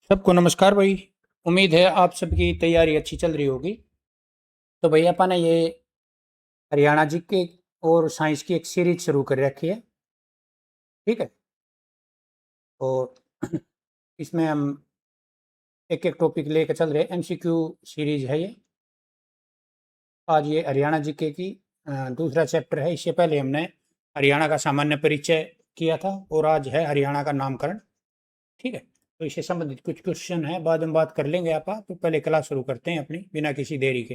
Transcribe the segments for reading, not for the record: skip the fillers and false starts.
सबको नमस्कार भाई। उम्मीद है आप सबकी तैयारी अच्छी चल रही होगी। तो भाई अपन ने ये हरियाणा जी के और साइंस की एक सीरीज शुरू कर रखी है। ठीक है। और इसमें हम एक एक टॉपिक लेकर चल रहे हैं। एमसीक्यू सीरीज है ये। आज ये हरियाणा जीके की दूसरा चैप्टर है। इससे पहले हमने हरियाणा का सामान्य परिचय किया था और आज है हरियाणा का नामकरण। ठीक है। तो इससे संबंधित कुछ क्वेश्चन है, बाद में बात कर लेंगे। आप तो पहले क्लास शुरू करते हैं अपनी बिना किसी देरी के।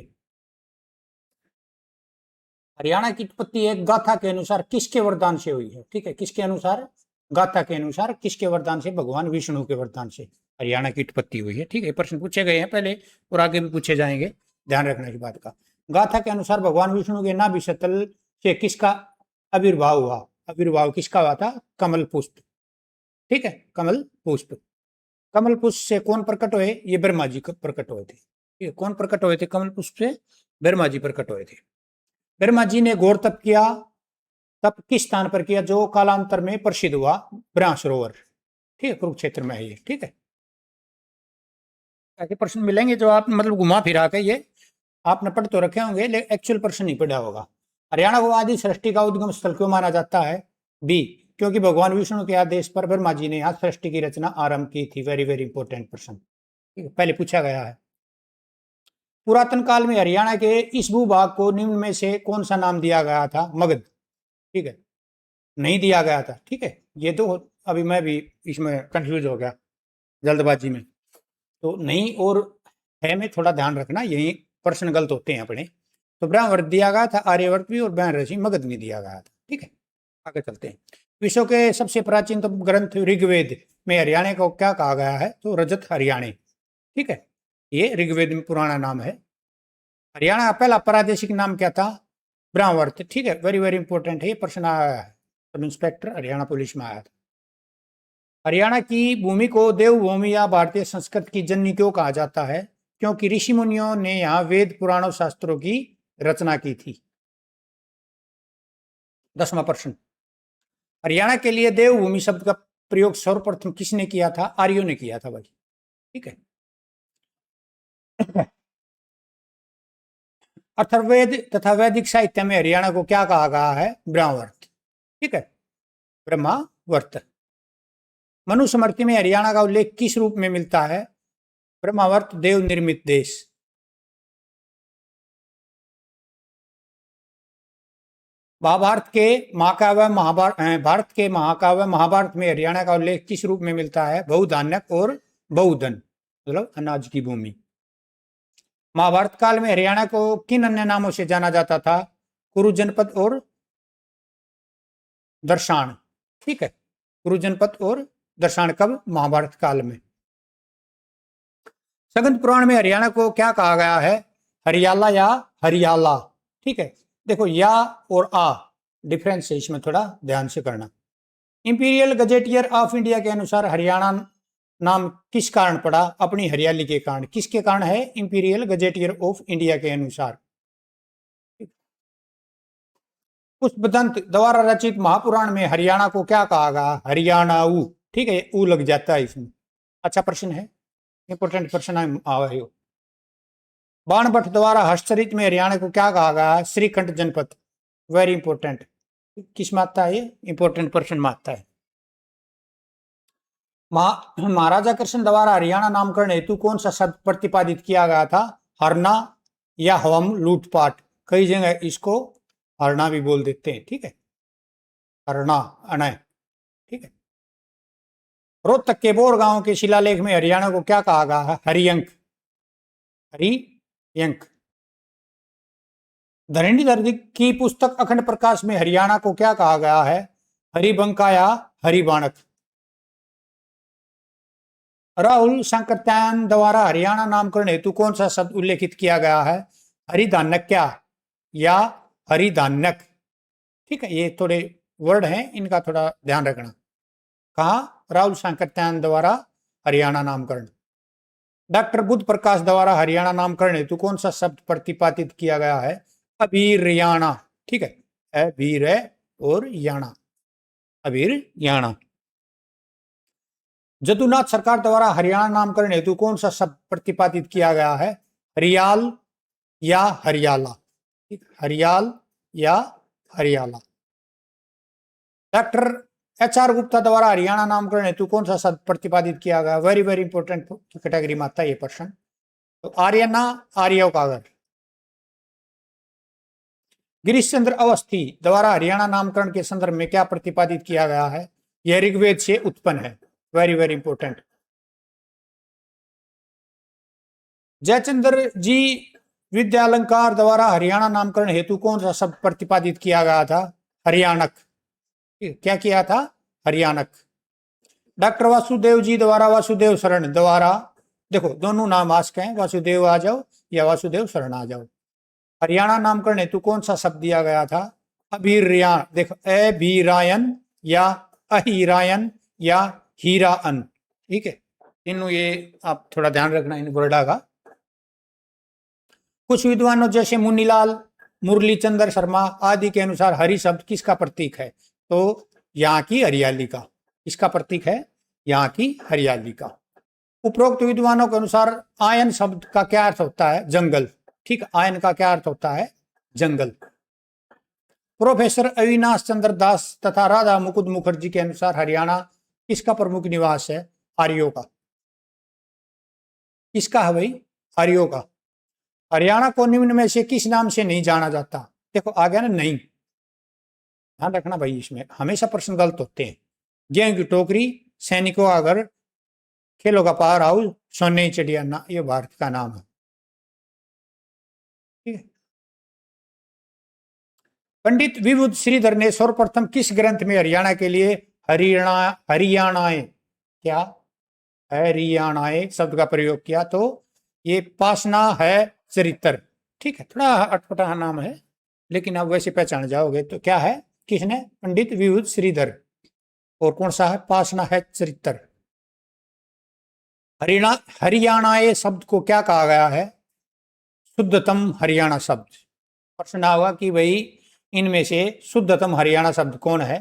हरियाणा की उत्पत्ति एक गाथा के अनुसार किसके वरदान से हुई है? ठीक है, किसके अनुसार? गाथा के अनुसार किसके वरदान से? भगवान विष्णु के वरदान से हरियाणा की उत्पत्ति हुई है। ठीक है, प्रश्न पूछे गए हैं पहले और आगे भी पूछे जाएंगे, ध्यान रखना इस बात का। गाथा के अनुसार भगवान विष्णु के नाभि स्थल से किसका आविर्भाव हुआ? आविर्भाव किसका हुआ था? कमल पुष्प। ठीक है, कमल पुष्प। कमल पुष्प से कौन प्रकट हुए? ये ब्रह्मा जी प्रकट हुए थे। ये कौन प्रकट हुए थे कमल पुष्प से? ब्रह्मा जी प्रकट हुए थे। ब्रह्मा जी ने घोर तप किया। तप किस स्थान पर किया जो कालांतर में प्रसिद्ध हुआ? ब्रह्म सरोवर। ठीक है, कुरुक्षेत्र में है ये। ठीक है, ऐसे प्रश्न मिलेंगे जो आप मतलब घुमा फिरा के ये आपने पढ़ तो रखे होंगे लेकिन एक्चुअल प्रश्न नहीं पढ़ा होगा। हरियाणा को आदि सृष्टि का उद्गम स्थल क्यों माना जाता है? बी, क्योंकि भगवान विष्णु के आदेश पर ब्रह्मा जी ने यहाँ सृष्टि की रचना आरंभ की थी। वेरी वेरी इंपॉर्टेंट प्रश्न, पहले पूछा गया है। पुरातन काल में हरियाणा के इस भूभाग को निम्न में से कौन सा नाम दिया गया था? मगध। ठीक है, नहीं दिया गया था। ठीक है, ये तो अभी मैं भी इसमें कंफ्यूज हो गया जल्दबाजी में। तो नहीं और है में थोड़ा ध्यान रखना, यही प्रश्न गलत होते हैं अपने। तो ब्रह्मवर्त दिया गया था, आर्यवर्त भी, और बैन ऋषि मगध में दिया गया था। ठीक है, आगे चलते हैं। विश्व के सबसे प्राचीन तो ग्रंथ ऋग्वेद में हरियाणा को क्या कहा गया है? तो रजत हरियाणे। ठीक है, ये ऋग्वेद में पुराना नाम है। हरियाणा का पहला प्रादेशिक नाम क्या था? ब्रह्मवर्त। ठीक है, वेरी वेरी इंपॉर्टेंट है, ये प्रश्न आया है, सब इंस्पेक्टर हरियाणा पुलिस में आया था। हरियाणा की भूमि को देवभूमि या भारतीय संस्कृत की जननी क्यों कहा जाता है? क्योंकि ऋषि मुनियों ने यहाँ वेद पुराणों शास्त्रों की रचना की थी। 10वां प्रश्न, हरियाणा के लिए देवभूमि शब्द का प्रयोग सर्वप्रथम किसने किया था? आर्यों ने किया था भाई। ठीक है। अथर्ववेद तथा वैदिक साहित्य में हरियाणा को क्या कहा गया है? ब्रह्मवर्त। ठीक है, ब्रह्मावर्त। मनुस्मृति में हरियाणा का उल्लेख किस रूप में मिलता है? ब्रह्मावर्त देव निर्मित देश। महाभारत के महाकाव्य भारत के महाकाव्य महाभारत में हरियाणा का उल्लेख किस रूप में मिलता है? बहुधान्यक और बहुधन, मतलब अनाज की भूमि। महाभारत काल में हरियाणा को किन अन्य नामों से जाना जाता था? कुरु जनपद और दर्शान। ठीक है, कुरु जनपद और दर्शान कब? महाभारत काल में। सगंध पुराण में हरियाणा को क्या कहा गया है? हरियाला या हरियाला। ठीक है, देखो या और आ डिफरेंस है, इसमें थोड़ा ध्यान से करना। इंपीरियल गजेटियर ऑफ इंडिया के अनुसार हरियाणा नाम किस कारण पड़ा? अपनी हरियाली के कारण। किसके कारण है? इंपीरियल गजेटियर ऑफ इंडिया के अनुसार। पुष्पदंत द्वारा रचित महापुराण में हरियाणा को क्या कहा गया? हरियाणाऊ। ठीक है, ऊ लग जाता है इसमें। अच्छा प्रश्न है, इंपोर्टेंट प्रश्न आए हो। बाणभट्ट द्वारा हस्तचरित में हरियाणा को क्या कहा गया? श्रीकंठ जनपद। वेरी इंपॉर्टेंट, किस मात्रा है ये? इंपॉर्टेंट प्रश्न मात्रा है। महाराजा कृष्ण द्वारा हरियाणा नामकरण हेतु कौन सा शब्द प्रतिपादित किया गया था? हरना या हवम लूटपाट। कई जगह इसको हरना भी बोल देते हैं। ठीक है, हरना अनय। ठीक है। रोहतक के बोर गांव के शिलालेख में हरियाणा को क्या कहा गया है? हरियंक। हरियंक। धरणीधर की पुस्तक अखंड प्रकाश में हरियाणा को क्या कहा गया है? हरिबंका या हरिबाणक। राहुल सांकृत्यायन द्वारा हरियाणा नामकरण हेतु कौन सा शब्द उल्लेखित किया गया है? हरिधान्यक्या या हरिधान्यक। ठीक है, ये थोड़े वर्ड हैं, इनका थोड़ा ध्यान रखना। कहा? राहुल सांकृत्यायन द्वारा हरियाणा नामकरण। डॉक्टर बुद्ध प्रकाश द्वारा हरियाणा नामकरण हेतु कौन सा शब्द प्रतिपादित किया गया है? अभिरयाणा। ठीक है, अभिर और याणा, अभिर याणा। जदुनाथ सरकार द्वारा हरियाणा नामकरण हेतु कौन सा शब्द प्रतिपादित किया गया है? हरियाल या हरियाला? हरियाल या हरियाला? डॉक्टर HR गुप्ता द्वारा हरियाणा नामकरण हेतु कौन सा शब्द प्रतिपादित किया गया? वेरी वेरी इंपॉर्टेंट कैटेगरी में आता है ये प्रश्न। तो आर्यना, आर्यो कागर। गिरीश चंद्र अवस्थी द्वारा हरियाणा नामकरण के संदर्भ में क्या प्रतिपादित किया गया है? यह ऋग्वेद से उत्पन्न है। Very very important. Jaychandra ji Vidyalankar द्वारा हरियाणा नामकरण हेतु कौन सा शब्द प्रतिपादित किया गया था? हरियाणक। क्या किया था? हरियाणक। डॉक्टर वासुदेव जी द्वारा वासुदेव शरण द्वारा, देखो दोनों नाम आस्क हैं, वासुदेव आ जाओ या वासुदेव शरण आ जाओ। हरियाणा नामकरण हेतु कौन सा शब्द दिया गया था? अभिरायन। देखो अभिरायन या अहिरायन या हीराअन। ठीक है, तीनों ये आप थोड़ा ध्यान रखना इन वर्डा का। कुछ विद्वानों जैसे मुनीलाल, मुरली चंद्र शर्मा आदि के अनुसार हरि शब्द किसका प्रतीक है? तो यहाँ की हरियाली का। इसका प्रतीक है यहाँ की हरियाली का। उपरोक्त विद्वानों के अनुसार आयन शब्द का क्या अर्थ होता है? जंगल। ठीक, आयन का क्या अर्थ होता है? जंगल। प्रोफेसर अविनाश चंद्र दास तथा राधा मुकुंद मुखर्जी के अनुसार हरियाणा किसका प्रमुख निवास है? आर्यों का। किसका है भाई? आर्यों का। हरियाणा को निम्न में से किस नाम से नहीं जाना जाता? देखो आ गया ना, नहीं। ध्यान रखना भाई, इसमें हमेशा प्रश्न गलत होते हैं। गेहूं की टोकरी, सैनिकों का घर, खेलों का पावर हाउस, सोने की चिड़िया ना, ये भारत का नाम है। ठीक है। पंडित विभूत श्रीधर ने सर्वप्रथम किस ग्रंथ में हरियाणा के लिए हरियाणाएं क्या हरियाणाएं शब्द का प्रयोग किया? तो ये पासना है चरित्र। ठीक है, थोड़ा अटपटा नाम है लेकिन आप वैसे पहचान जाओगे। तो क्या है? किसने? पंडित विभूत श्रीधर। और कौन सा है? पासना है चरित्र। हरियाणाएं शब्द को क्या कहा गया है? शुद्धतम हरियाणा शब्द। प्रश्न होगा कि भाई इनमें से शुद्धतम हरियाणा शब्द कौन है?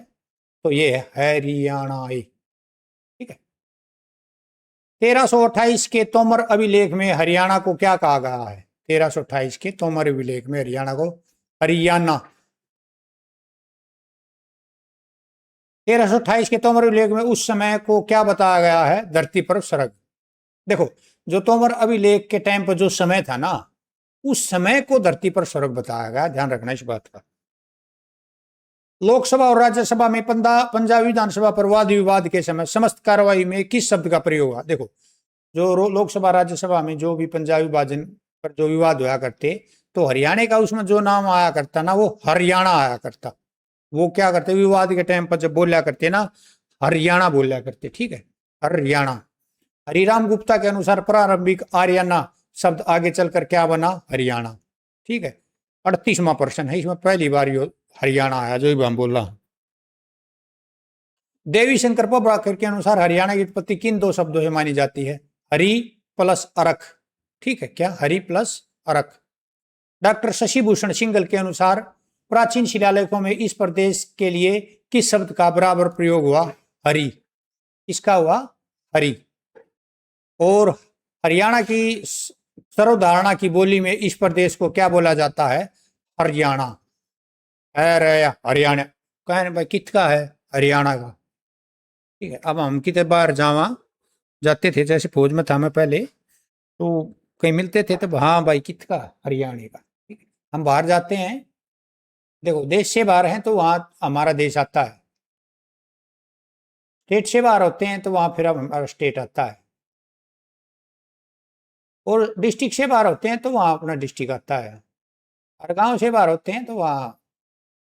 तो ये है हरियाणाएं। ठीक है। 1328 के तोमर अभिलेख में हरियाणा को क्या कहा गया है? 1328 के तोमर अभिलेख में हरियाणा को हरियाणा। 1328 के तोमर अभिलेख में उस समय को क्या बताया गया है? धरती पर स्वर्ग। देखो, जो तोमर अभिलेख के टाइम पर जो समय था ना, उस समय को धरती पर स्वर्ग बताया गया। ध्यान रखना इस बात का। लोकसभा और राज्यसभा में पंजाब विधानसभा पर वाद विवाद के समय समस्त कार्रवाई में किस शब्द का प्रयोग हुआ? देखो, जो लोकसभा राज्यसभा में जो भी पंजाब विभाजन पर जो विवाद होया करते, तो हरियाणा का उसमें जो नाम आया करता ना, वो हरियाणा आया करता। वो क्या करते? विवाद के टाइम पर जब बोलिया करते ना, हरियाणा बोलिया करते। ठीक है, हरियाणा। हरिराम गुप्ता के अनुसार प्रारंभिक आर्याना शब्द आगे चलकर क्या बना? हरियाणा। ठीक है, 38वां प्रश्न है, इसमें पहली बार हरियाणा आया जो भी हम बोल रहा हूं। देवी शंकर प्रभाकर के अनुसार हरियाणा की उत्पत्ति किन दो शब्दों से मानी जाती है? हरि प्लस अरख। ठीक है, क्या? हरि प्लस अरख। डॉक्टर शशि भूषण सिंघल के अनुसार प्राचीन शिलालेखों में इस प्रदेश के लिए किस शब्द का बराबर प्रयोग हुआ? हरि। इसका हुआ हरि। और हरियाणा की सर्वधारणा की बोली में इस प्रदेश को क्या बोला जाता है? हरियाणा। हरियाणा कह भाई किसका है? हरियाणा का। ठीक है, अब हम कितने बार जाते थे, जैसे फौज में था मैं पहले, तो कहीं मिलते थे तो हाँ भाई किसका? हरियाणा का। ठीक है, हम बाहर जाते हैं, देखो देश से बाहर हैं तो वहां हमारा देश आता है, स्टेट से बाहर होते हैं तो वहां फिर हमारा स्टेट आता है, और डिस्ट्रिक्ट से बाहर होते हैं तो वहां अपना डिस्ट्रिक्ट आता है, और गांव से बाहर होते हैं तो वहां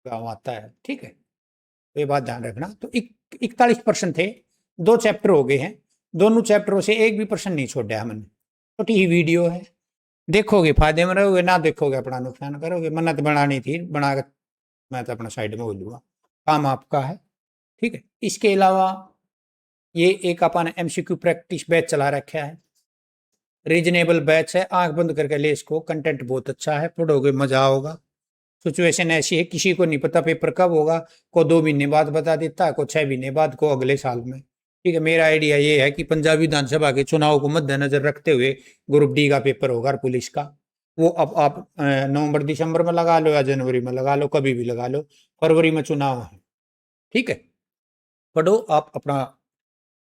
गांव आता है। ठीक है, तो ये बात ध्यान रखना। तो 41% थे, 2 चैप्टर हो गए हैं, दोनों चैप्टरों से एक भी प्रश्न नहीं छोड़ा हमने। छोटी ही वीडियो है, देखोगे फायदे में रहोगे, ना देखोगे अपना नुकसान करोगे। मन्नत बनानी थी, बना कर मैं तो अपना साइड में हो लूँगा, काम आपका है। ठीक है, इसके अलावा ये एक अपन MCQ प्रैक्टिस बैच चला रखा है, रीजनेबल बैच है, आंख बंद करके ले इसको। कंटेंट बहुत अच्छा है, पढ़ोगे मजा होगा। सिचुएशन ऐसी है, किसी को नहीं पता पेपर कब होगा, को 2 महीने बाद बता देता है, को 6 महीने बाद, को अगले साल में। ठीक है, मेरा आइडिया ये है कि पंजाब विधानसभा के चुनाव को मद्देनजर रखते हुए ग्रुप डी का पेपर होगा पुलिस का। वो अब आप नवंबर दिसंबर में लगा लो या जनवरी में लगा लो, कभी भी लगा लो, फरवरी में चुनाव है। ठीक है, पढ़ो आप अपना।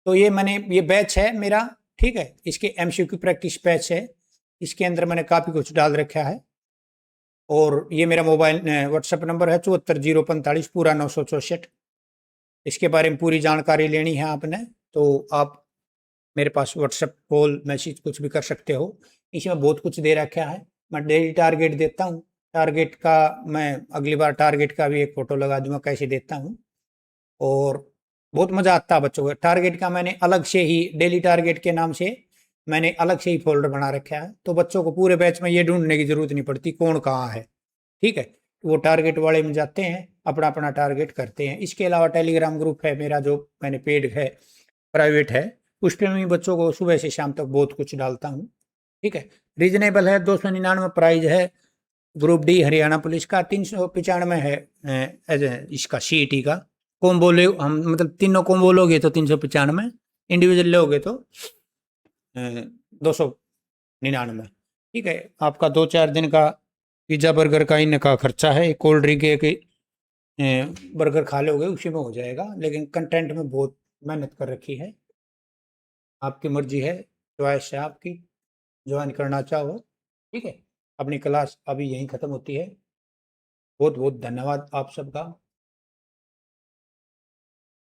तो ये मैंने ये बैच है मेरा, ठीक है, इसके एमसीक्यू प्रैक्टिस बैच है, इसके अंदर मैंने काफी कुछ डाल रखा है। और ये मेरा मोबाइल व्हाट्सएप नंबर है 74 045 पूरा 964। इसके बारे में पूरी जानकारी लेनी है आपने तो आप मेरे पास व्हाट्सएप कॉल मैसेज कुछ भी कर सकते हो। इसमें बहुत कुछ दे रखा है, मैं डेली टारगेट देता हूँ। टारगेट का मैं अगली बार टारगेट का भी एक फोटो लगा दूंगा कैसे देता हूँ। और बहुत मज़ा आता है बच्चों को। टारगेट का मैंने अलग से ही डेली टारगेट के नाम से मैंने अलग से ही फोल्डर बना रखा है, तो बच्चों को पूरे बैच में ये ढूंढने की जरूरत नहीं पड़ती कौन कहाँ है। ठीक है, वो टारगेट वाले में जाते हैं, अपना अपना टारगेट करते हैं। इसके अलावा टेलीग्राम ग्रुप है मेरा, जो मैंने पेड है, प्राइवेट है, उस पर मैं बच्चों को सुबह से शाम तक बहुत कुछ डालता हूँ। ठीक है, रीजनेबल है, 299 प्राइज है। ग्रुप डी हरियाणा पुलिस का 395 है। इसका सीईटी का कॉम्बो ले हम, मतलब तीनों कॉम्बो लोगे तो 395, इंडिविजुअल लोगे तो 299। ठीक है, आपका 2-4 दिन का पिज्ज़ा बर्गर का इनका खर्चा है, कोल्ड ड्रिंक एक बर्गर खा लोगे उसी में हो जाएगा, लेकिन कंटेंट में बहुत मेहनत कर रखी है। आपकी मर्जी है, चॉइस है आपकी, ज्वाइन करना चाहो। ठीक है, अपनी क्लास अभी यहीं ख़त्म होती है। बहुत बहुत धन्यवाद आप सबका।